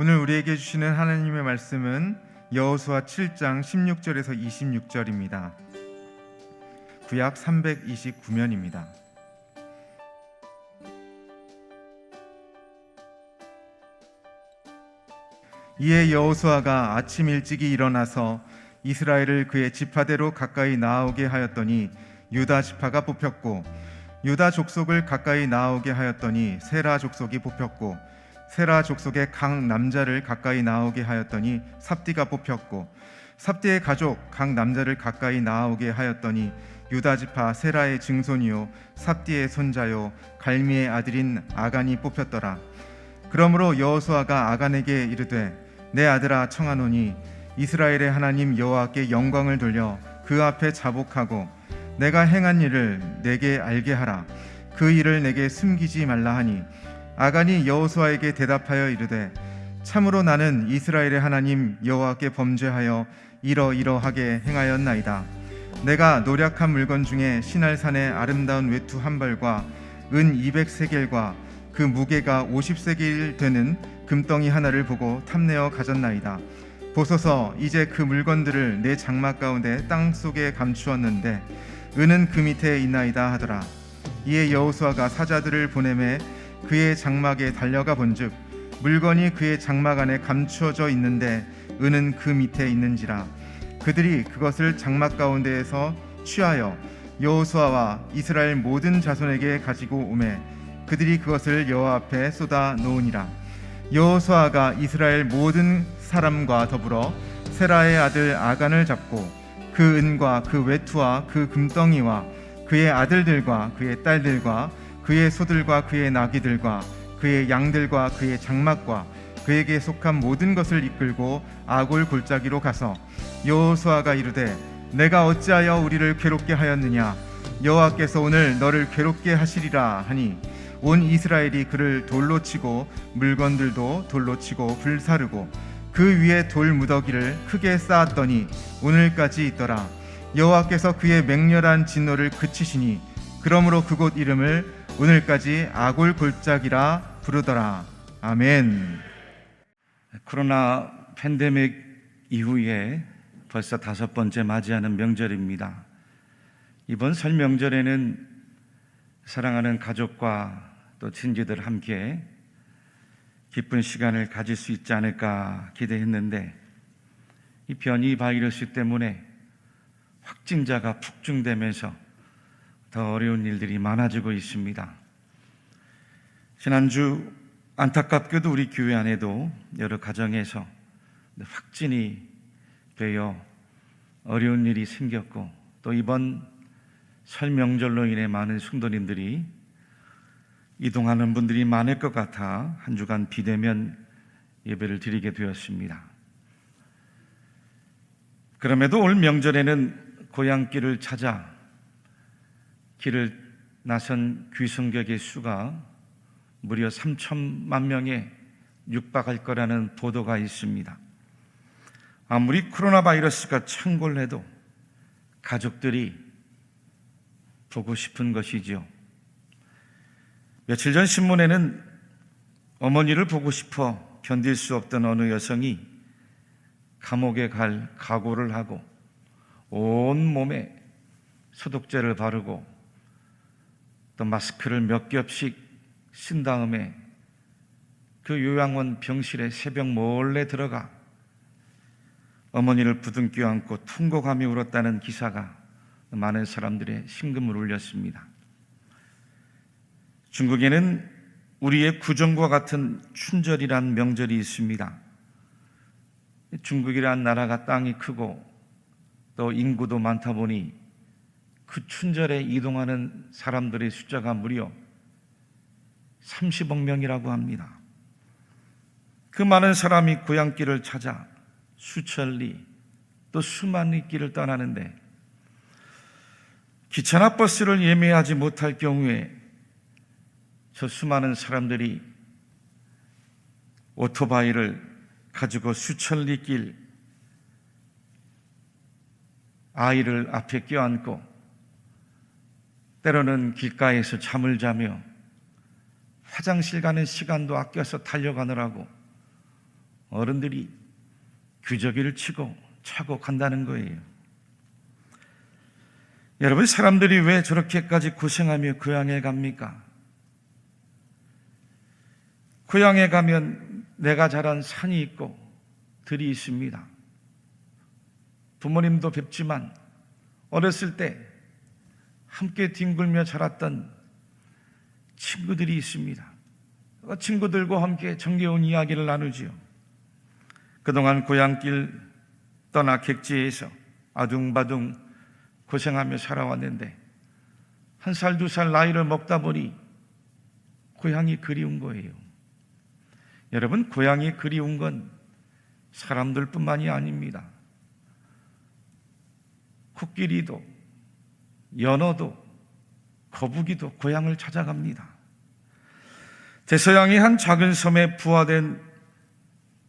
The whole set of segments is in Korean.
오늘 우리에게 주시는 하나님의 말씀은 여호수아 7장 16절에서 26절입니다. 구약 329면입니다. 이에 여호수아가 아침 일찍이 일어나서 이스라엘을 그의 지파대로 가까이 나아오게 하였더니 유다 지파가 뽑혔고, 유다 족속을 가까이 나아오게 하였더니 세라 족속이 뽑혔고, 세라 족속의 각 남자를 가까이 나아오게 하였더니 삽디가 뽑혔고, 삽디의 가족 각 남자를 가까이 나아오게 하였더니 유다 지파 세라의 증손이요 삽디의 손자요 갈미의 아들인 아간이 뽑혔더라. 그러므로 여호수아가 아간에게 이르되, 내 아들아 청하노니 이스라엘의 하나님 여호와께 영광을 돌려 그 앞에 자복하고 내가 행한 일을 내게 알게 하라. 그 일을 내게 숨기지 말라 하니, 아간이 여호수아에게 대답하여 이르되, 참으로 나는 이스라엘의 하나님 여호와께 범죄하여 이러이러하게 행하였나이다. 내가 노략한 물건 중에 시날산의 아름다운 외투 한 벌과 은 200세겔과 그 무게가 50세겔 되는 금덩이 하나를 보고 탐내어 가졌나이다. 보소서, 이제 그 물건들을 내 장막 가운데 땅 속에 감추었는데 은은 그 밑에 있나이다 하더라. 이에 여호수아가 사자들을 보내매 그의 장막에 달려가 본즉 물건이 그의 장막 안에 감추어져 있는데 은은 그 밑에 있는지라. 그들이 그것을 장막 가운데에서 취하여 여호수아와 이스라엘 모든 자손에게 가지고 오매 그들이 그것을 여호와 앞에 쏟아 놓으니라. 여호수아가 이스라엘 모든 사람과 더불어 세라의 아들 아간을 잡고 그 은과 그 외투와 그 금덩이와 그의 아들들과 그의 딸들과 그의 소들과 그의 나귀들과 그의 양들과 그의 장막과 그에게 속한 모든 것을 이끌고 아골 골짜기로 가서 여호수아가 이르되, 내가 어찌하여 우리를 괴롭게 하였느냐? 여호와께서 오늘 너를 괴롭게 하시리라 하니, 온 이스라엘이 그를 돌로 치고 물건들도 돌로 치고 불사르고 그 위에 돌 무더기를 크게 쌓았더니 오늘까지 있더라. 여호와께서 그의 맹렬한 진노를 그치시니 그러므로 그곳 이름을 오늘까지 아골 골짜기라 부르더라. 아멘. 코로나 팬데믹 이후에 벌써 5번째 맞이하는 명절입니다. 이번 설 명절에는 사랑하는 가족과 또 친지들 함께 기쁜 시간을 가질 수 있지 않을까 기대했는데, 이 변이 바이러스 때문에 확진자가 폭증되면서 더 어려운 일들이 많아지고 있습니다. 지난주 안타깝게도 우리 교회 안에도 여러 가정에서 확진이 되어 어려운 일이 생겼고, 또 이번 설 명절로 인해 많은 성도님들이 이동하는 분들이 많을 것 같아 한 주간 비대면 예배를 드리게 되었습니다. 그럼에도 올 명절에는 고향길을 찾아 길을 나선 귀성객의 수가 무려 3천만 명에 육박할 거라는 보도가 있습니다. 아무리 코로나 바이러스가 창궐해도 가족들이 보고 싶은 것이죠. 며칠 전 신문에는 어머니를 보고 싶어 견딜 수 없던 어느 여성이 감옥에 갈 각오를 하고 온 몸에 소독제를 바르고 또 마스크를 몇 겹씩 쓴 다음에 그 요양원 병실에 새벽 몰래 들어가 어머니를 부둥켜 안고 통곡하며 울었다는 기사가 많은 사람들의 심금을 울렸습니다. 중국에는 우리의 구정과 같은 춘절이란 명절이 있습니다. 중국이란 나라가 땅이 크고 또 인구도 많다 보니 그 춘절에 이동하는 사람들의 숫자가 무려 30억 명이라고 합니다. 그 많은 사람이 고향길을 찾아 수천리 또 수만 길을 떠나는데, 기차나 버스를 예매하지 못할 경우에 저 수많은 사람들이 오토바이를 가지고 수천리 길 아이를 앞에 껴안고 때로는 길가에서 잠을 자며 화장실 가는 시간도 아껴서 달려가느라고 어른들이 규저귀를 치고 차고 간다는 거예요. 여러분, 사람들이 왜 저렇게까지 고생하며 고향에 갑니까? 고향에 가면 내가 자란 산이 있고 들이 있습니다. 부모님도 뵙지만 어렸을 때 함께 뒹굴며 자랐던 친구들이 있습니다. 그 친구들과 함께 정겨운 이야기를 나누지요. 그동안 고향길 떠나 객지에서 아둥바둥 고생하며 살아왔는데 1살, 2살 나이를 먹다 보니 고향이 그리운 거예요. 여러분, 고향이 그리운 건 사람들뿐만이 아닙니다. 코끼리도, 연어도, 거북이도 고향을 찾아갑니다. 대서양의 한 작은 섬에 부화된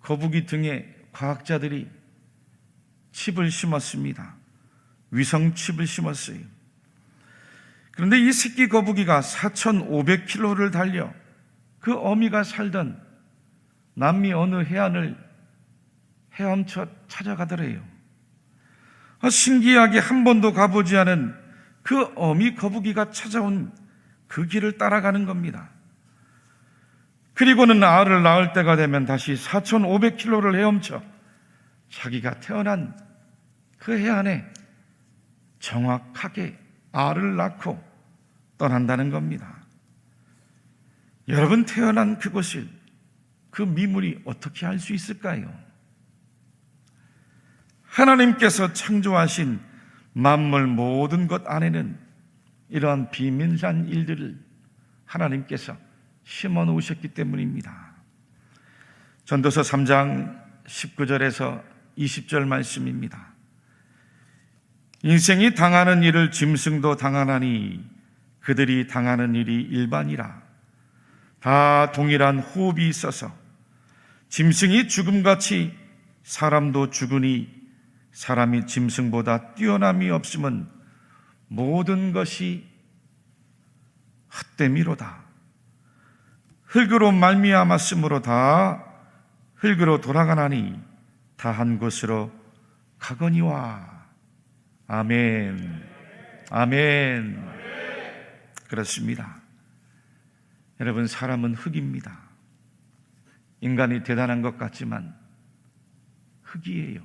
거북이 등에 과학자들이 칩을 심었습니다. 위성칩을 심었어요. 그런데 이 새끼 거북이가 4,500km를 달려 그 어미가 살던 남미 어느 해안을 헤엄쳐 찾아가더래요. 신기하게 한 번도 가보지 않은 그 어미 거북이가 찾아온 그 길을 따라가는 겁니다. 그리고는 알을 낳을 때가 되면 다시 4,500km를 헤엄쳐 자기가 태어난 그 해안에 정확하게 알을 낳고 떠난다는 겁니다. 여러분, 태어난 그곳을 그 미물이 어떻게 알 수 있을까요? 하나님께서 창조하신 만물 모든 것 안에는 이러한 비밀한 일들을 하나님께서 심어 놓으셨기 때문입니다. 전도서 3장 19절에서 20절 말씀입니다. 인생이 당하는 일을 짐승도 당하나니 그들이 당하는 일이 일반이라. 다 동일한 호흡이 있어서 짐승이 죽음같이 사람도 죽으니 사람이 짐승보다 뛰어남이 없으면 모든 것이 헛됨이로다. 흙으로 말미암았으므로 다 흙으로 돌아가나니 다 한 곳으로 가거니와. 아멘. 아멘. 그렇습니다. 여러분, 사람은 흙입니다. 인간이 대단한 것 같지만 흙이에요.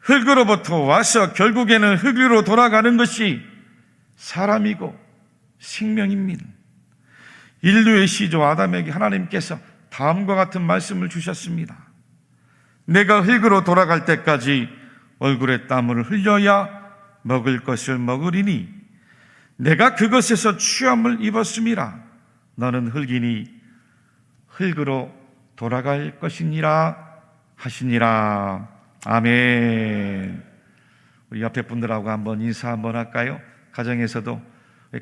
흙으로부터 와서 결국에는 흙으로 돌아가는 것이 사람이고 생명입니다. 인류의 시조 아담에게 하나님께서 다음과 같은 말씀을 주셨습니다. 내가 흙으로 돌아갈 때까지 얼굴에 땀을 흘려야 먹을 것을 먹으리니 내가 그것에서 취함을 입었음이라. 너는 흙이니 흙으로 돌아갈 것이니라 하시니라. 아멘. 우리 옆에 분들하고 한번 인사 한번 할까요? 가정에서도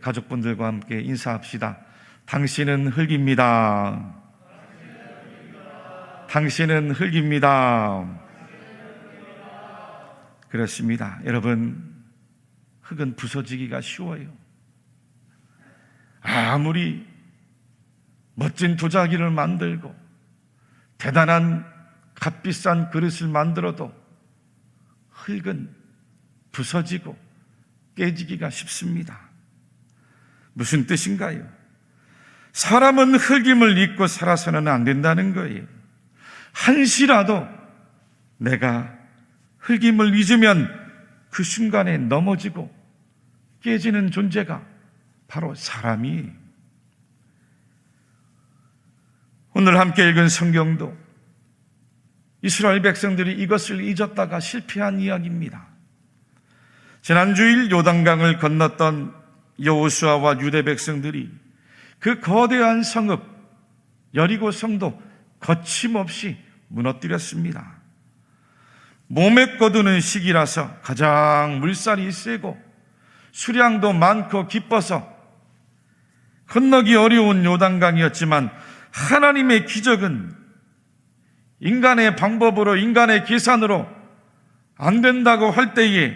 가족분들과 함께 인사합시다. 당신은 흙입니다. 당신은 흙입니다. 그렇습니다. 여러분, 흙은 부서지기가 쉬워요. 아무리 멋진 도자기를 만들고 대단한 값비싼 그릇을 만들어도 흙은 부서지고 깨지기가 쉽습니다. 무슨 뜻인가요? 사람은 흙임을 잊고 살아서는 안 된다는 거예요. 한시라도 내가 흙임을 잊으면 그 순간에 넘어지고 깨지는 존재가 바로 사람이에요. 오늘 함께 읽은 성경도 이스라엘 백성들이 이것을 잊었다가 실패한 이야기입니다. 지난주일 요단강을 건넜던 여호수아와 유대 백성들이 그 거대한 성읍 여리고 성도 거침없이 무너뜨렸습니다. 몸에 거두는 시기라서 가장 물살이 세고 수량도 많고 깊어서 건너기 어려운 요단강이었지만 하나님의 기적은 인간의 방법으로, 인간의 계산으로 안 된다고 할 때에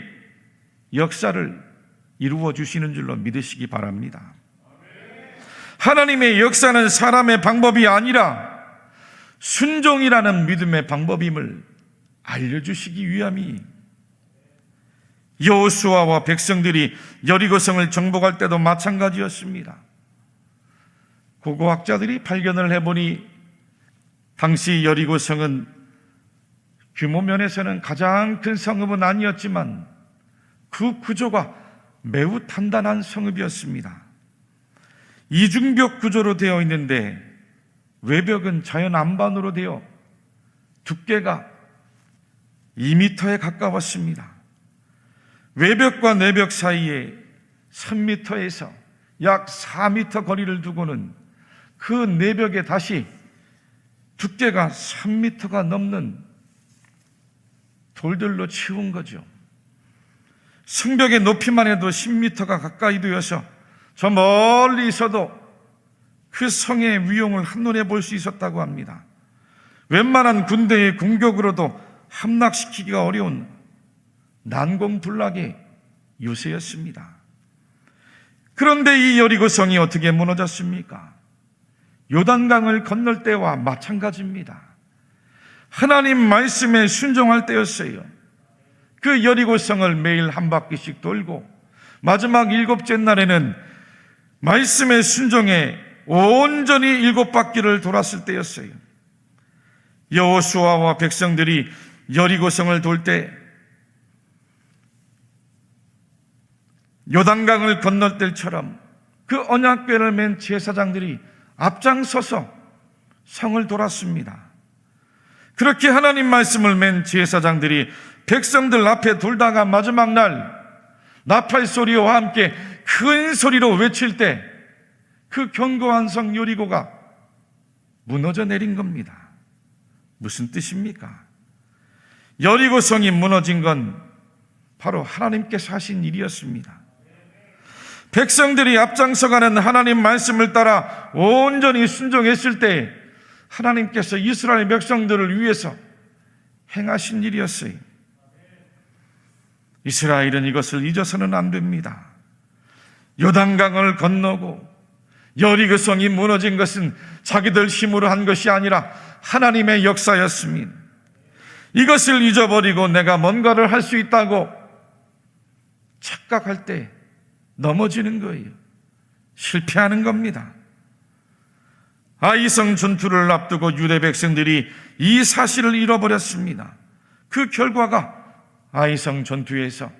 역사를 이루어 주시는 줄로 믿으시기 바랍니다. 하나님의 역사는 사람의 방법이 아니라 순종이라는 믿음의 방법임을 알려주시기 위함이 여호수아와 백성들이 여리고성을 정복할 때도 마찬가지였습니다. 고고학자들이 발견을 해보니 당시 여리고성은 규모 면에서는 가장 큰 성읍은 아니었지만 그 구조가 매우 단단한 성읍이었습니다. 이중벽 구조로 되어 있는데 외벽은 자연 안반으로 되어 두께가 2m에 가까웠습니다. 외벽과 내벽 사이에 3m에서 약 4m 거리를 두고는 그 내벽에 다시 두께가 3m가 넘는 돌들로 채운 거죠. 성벽의 높이만 해도 10m가 가까이 되어서 저 멀리 있어도 그 성의 위용을 한눈에 볼 수 있었다고 합니다. 웬만한 군대의 공격으로도 함락시키기가 어려운 난공불락의 요새였습니다. 그런데 이 여리고성이 어떻게 무너졌습니까? 요단강을 건널 때와 마찬가지입니다. 하나님 말씀에 순종할 때였어요. 그 여리고성을 매일 한 바퀴씩 돌고 마지막 7째 날에는 말씀에 순종해 온전히 7바퀴를 돌았을 때였어요. 여호수아와 백성들이 여리고성을 돌 때 요단강을 건널 때처럼 그 언약궤를 맨 제사장들이 앞장서서 성을 돌았습니다. 그렇게 하나님 말씀을 맨 제사장들이 백성들 앞에 돌다가 마지막 날 나팔 소리와 함께 큰 소리로 외칠 때 그 견고한 성 여리고가 무너져 내린 겁니다. 무슨 뜻입니까? 여리고성이 무너진 건 바로 하나님께서 하신 일이었습니다. 백성들이 앞장서가는 하나님 말씀을 따라 온전히 순종했을 때 하나님께서 이스라엘 백성들을 위해서 행하신 일이었어요. 이스라엘은 이것을 잊어서는 안 됩니다. 요단강을 건너고 여리고성이 무너진 것은 자기들 힘으로 한 것이 아니라 하나님의 역사였습니다. 이것을 잊어버리고 내가 뭔가를 할 수 있다고 착각할 때 넘어지는 거예요. 실패하는 겁니다. 아이성 전투를 앞두고 유대 백성들이 이 사실을 잃어버렸습니다. 그 결과가 아이성 전투에서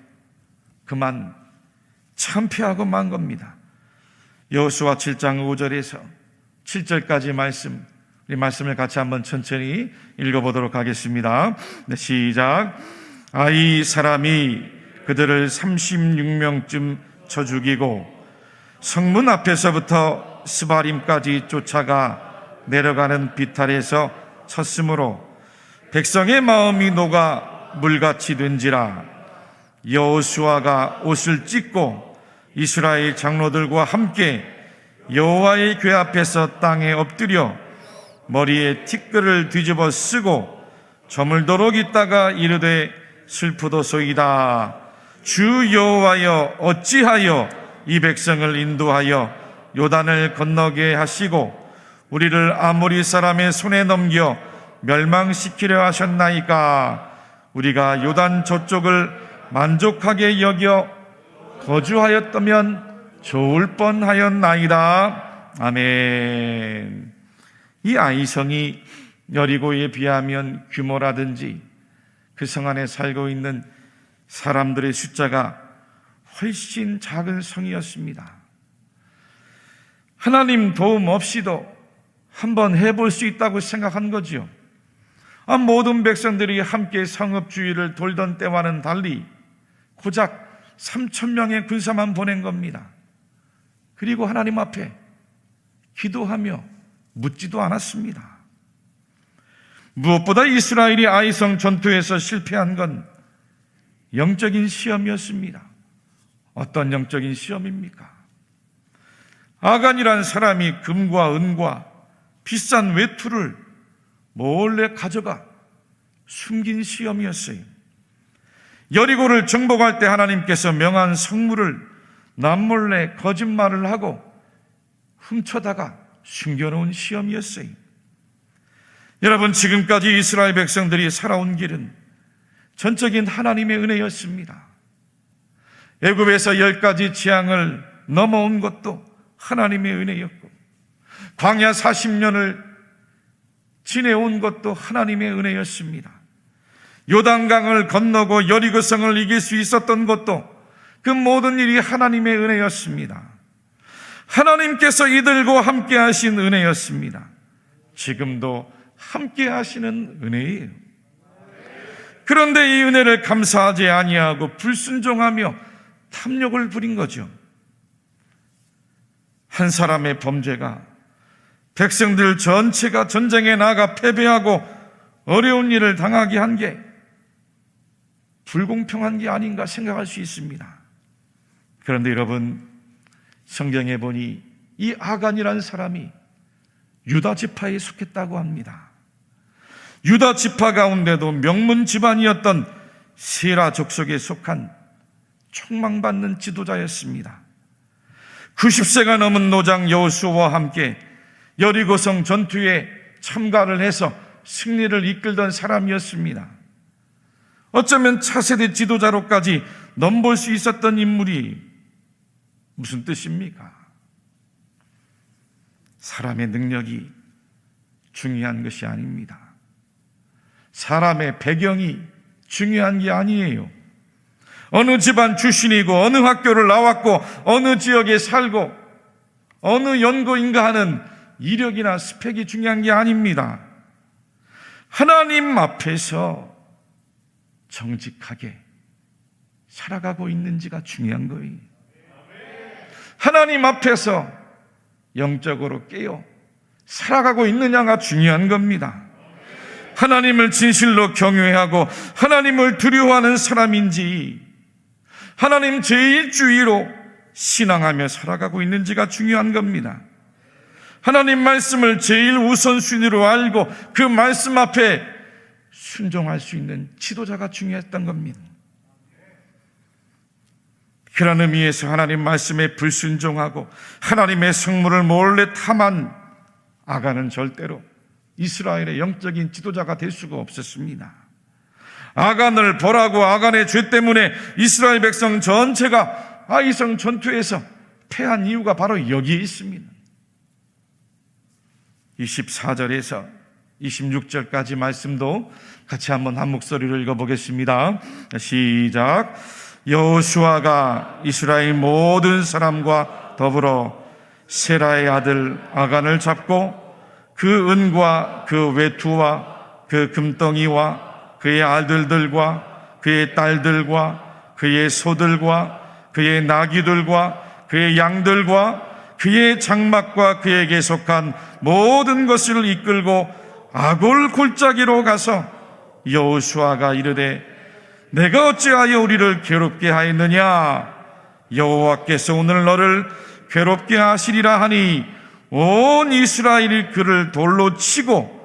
그만 참패하고 만 겁니다. 여호수아 7장 5절에서 7절까지 말씀, 우리 말씀을 같이 한번 천천히 읽어보도록 하겠습니다. 네, 시작. 아이 사람이 그들을 36명쯤 쳐 죽이고 성문 앞에서부터 스바림까지 쫓아가 내려가는 비탈에서 쳤으므로 백성의 마음이 녹아 물같이 된지라. 여호수아가 옷을 찢고 이스라엘 장로들과 함께 여호와의 궤 앞에서 땅에 엎드려 머리에 티끌을 뒤집어 쓰고 저물도록 있다가 이르되 슬프도소이다. 주 여호와여 어찌하여 이 백성을 인도하여 요단을 건너게 하시고 우리를 아모리 사람의 손에 넘겨 멸망시키려 하셨나이까. 우리가 요단 저쪽을 만족하게 여겨 거주하였다면 좋을 뻔하였나이다. 아멘. 이 아이성이 여리고에 비하면 규모라든지 그 성 안에 살고 있는 사람들의 숫자가 훨씬 작은 성이었습니다. 하나님 도움 없이도 한번 해볼 수 있다고 생각한 거죠. 모든 백성들이 함께 성읍 주위를 돌던 때와는 달리 고작 3,000명의 군사만 보낸 겁니다. 그리고 하나님 앞에 기도하며 묻지도 않았습니다. 무엇보다 이스라엘이 아이성 전투에서 실패한 건 영적인 시험이었습니다. 어떤 영적인 시험입니까? 아간이란 사람이 금과 은과 비싼 외투를 몰래 가져가 숨긴 시험이었어요. 여리고를 정복할 때 하나님께서 명한 성물을 남몰래 거짓말을 하고 훔쳐다가 숨겨놓은 시험이었어요. 여러분, 지금까지 이스라엘 백성들이 살아온 길은 전적인 하나님의 은혜였습니다. 애굽에서 10가지 재앙을 넘어온 것도 하나님의 은혜였고, 광야 40년을 지내온 것도 하나님의 은혜였습니다. 요단강을 건너고 여리고성을 이길 수 있었던 것도 그 모든 일이 하나님의 은혜였습니다. 하나님께서 이들과 함께 하신 은혜였습니다. 지금도 함께 하시는 은혜예요. 그런데 이 은혜를 감사하지 아니하고 불순종하며 탐욕을 부린 거죠. 한 사람의 범죄가 백성들 전체가 전쟁에 나가 패배하고 어려운 일을 당하게 한 게 불공평한 게 아닌가 생각할 수 있습니다. 그런데 여러분, 성경에 보니 이 아간이라는 사람이 유다 지파에 속했다고 합니다. 유다 지파 가운데도 명문 집안이었던 세라 족속에 속한 촉망받는 지도자였습니다. 90세가 넘은 노장 여호수아와 함께 여리고성 전투에 참가를 해서 승리를 이끌던 사람이었습니다. 어쩌면 차세대 지도자로까지 넘볼 수 있었던 인물이 무슨 뜻입니까? 사람의 능력이 중요한 것이 아닙니다. 사람의 배경이 중요한 게 아니에요. 어느 집안 출신이고 어느 학교를 나왔고 어느 지역에 살고 어느 연고인가 하는 이력이나 스펙이 중요한 게 아닙니다. 하나님 앞에서 정직하게 살아가고 있는지가 중요한 거예요. 하나님 앞에서 영적으로 깨어 살아가고 있느냐가 중요한 겁니다. 하나님을 진실로 경외하고 하나님을 두려워하는 사람인지, 하나님 제1주의로 신앙하며 살아가고 있는지가 중요한 겁니다. 하나님 말씀을 제일 우선순위로 알고 그 말씀 앞에 순종할 수 있는 지도자가 중요했던 겁니다. 그런 의미에서 하나님 말씀에 불순종하고 하나님의 성물을 몰래 탐한 아간은 절대로 이스라엘의 영적인 지도자가 될 수가 없었습니다. 아간을 벌하고 아간의 죄 때문에 이스라엘 백성 전체가 아이성 전투에서 패한 이유가 바로 여기에 있습니다. 24절에서 26절까지 말씀도 같이 한번 한 목소리로 읽어보겠습니다. 시작. 여호수아가 이스라엘 모든 사람과 더불어 세라의 아들 아간을 잡고 그 은과 그 외투와 그 금덩이와 그의 아들들과 그의 딸들과 그의 소들과 그의 나귀들과 그의 양들과 그의 장막과 그에게 속한 모든 것을 이끌고 아골 골짜기로 가서 여호수아가 이르되 내가 어찌하여 우리를 괴롭게 하였느냐? 여호와께서 오늘 너를 괴롭게 하시리라 하니 온 이스라엘이 그를 돌로 치고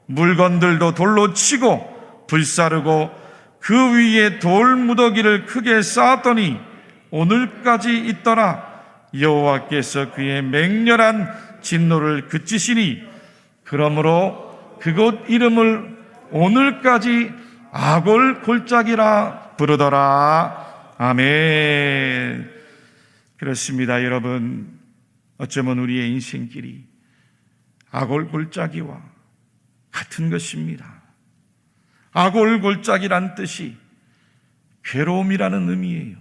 물건들도 돌로 치고 불사르고 그 위에 돌 무더기를 크게 쌓았더니 오늘까지 있더라. 여호와께서 그의 맹렬한 진노를 그치시니 그러므로 그곳 이름을 오늘까지 아골 골짜기라 부르더라. 아멘. 그렇습니다. 여러분, 어쩌면 우리의 인생길이 아골 골짜기와 같은 것입니다. 아골 골짜기란 뜻이 괴로움이라는 의미예요.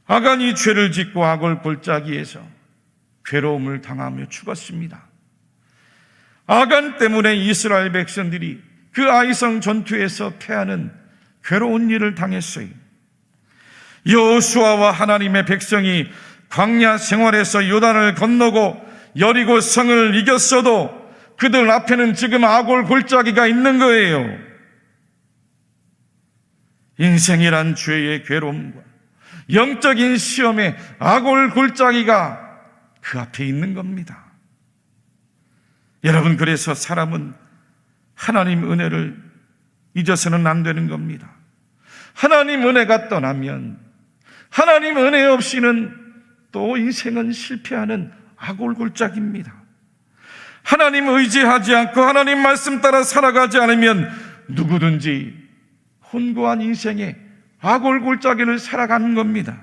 아간이 죄를 짓고 아골 골짜기에서 괴로움을 당하며 죽었습니다. 아간 때문에 이스라엘 백성들이 그 아이성 전투에서 패하는 괴로운 일을 당했어요. 여호수아와 하나님의 백성이 광야 생활에서 요단을 건너고 여리고 성을 이겼어도 그들 앞에는 지금 아골 골짜기가 있는 거예요. 인생이란 죄의 괴로움과 영적인 시험의 아골 골짜기가 그 앞에 있는 겁니다. 여러분, 그래서 사람은 하나님 은혜를 잊어서는 안 되는 겁니다. 하나님 은혜가 떠나면, 하나님 은혜 없이는 또 인생은 실패하는 아골 골짜기입니다. 하나님 의지하지 않고 하나님 말씀 따라 살아가지 않으면 누구든지 혼고한 인생에 아골골짜기를 살아가는 겁니다.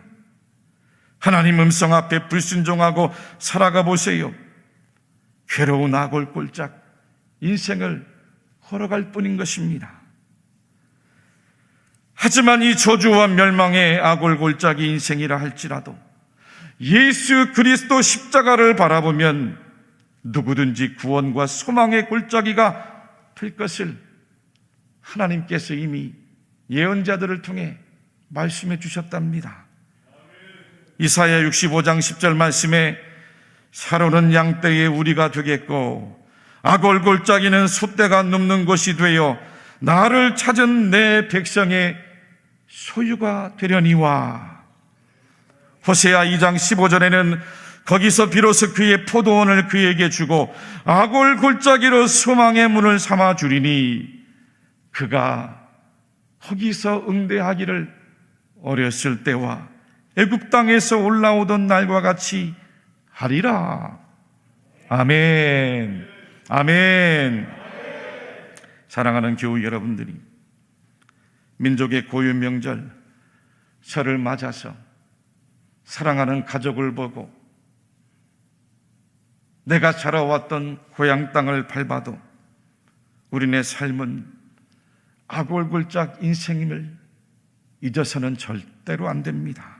하나님 음성 앞에 불순종하고 살아가 보세요. 괴로운 아골골짝 인생을 걸어갈 뿐인 것입니다. 하지만 이 저주와 멸망의 아골골짜기 인생이라 할지라도 예수 그리스도 십자가를 바라보면 누구든지 구원과 소망의 골짜기가 될 것을 하나님께서 이미 예언자들을 통해 말씀해 주셨답니다. 이사야 65장 10절 말씀에 사로는 양떼의 우리가 되겠고 아골골짜기는 숫대가 눕는 곳이 되어 나를 찾은 내 백성의 소유가 되려니와. 호세아 2장 15절에는 거기서 비로소 그의 포도원을 그에게 주고 아골골짜기로 소망의 문을 삼아 주리니 그가 거기서 응대하기를 어렸을 때와 애굽 땅에서 올라오던 날과 같이 하리라. 아멘. 아멘. 사랑하는 교우 여러분들이 민족의 고유 명절 설을 맞아서 사랑하는 가족을 보고 내가 자라왔던 고향 땅을 밟아도 우리네 삶은 아골골짝 인생임을 잊어서는 절대로 안 됩니다.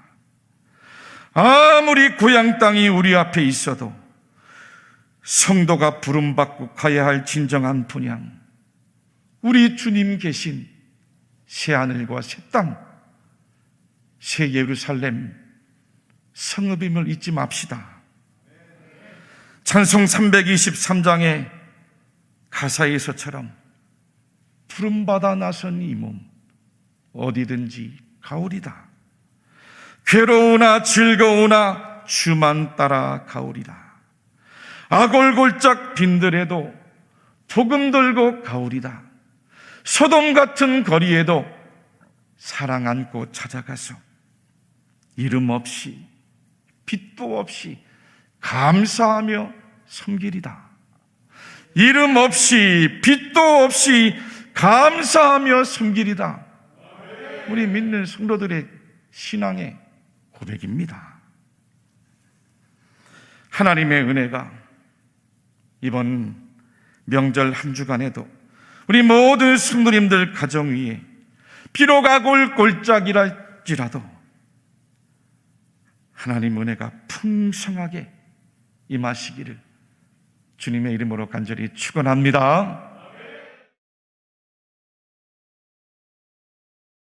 아무리 고향 땅이 우리 앞에 있어도 성도가 부름받고 가야 할 진정한 분향, 우리 주님 계신 새하늘과 새 땅, 새 예루살렘 성읍임을 잊지 맙시다. 찬송 323장의 가사에서처럼 부름받아 나선 이 몸 어디든지 가오리다. 괴로우나 즐거우나 주만 따라 가오리다. 아골골짝 빈들에도 복음 들고 가오리다. 소돔 같은 거리에도 사랑 안고 찾아가서 이름 없이 빛도 없이 감사하며 섬기리다. 이름 없이 빛도 없이 감사하며 섬기리다. 우리 믿는 성도들의 신앙의 고백입니다. 하나님의 은혜가 이번 명절 한 주간에도 우리 모든 성도님들 가정 위에 비록 아골골짝이랄지라도 하나님 은혜가 풍성하게 임하시기를 주님의 이름으로 간절히 축원합니다.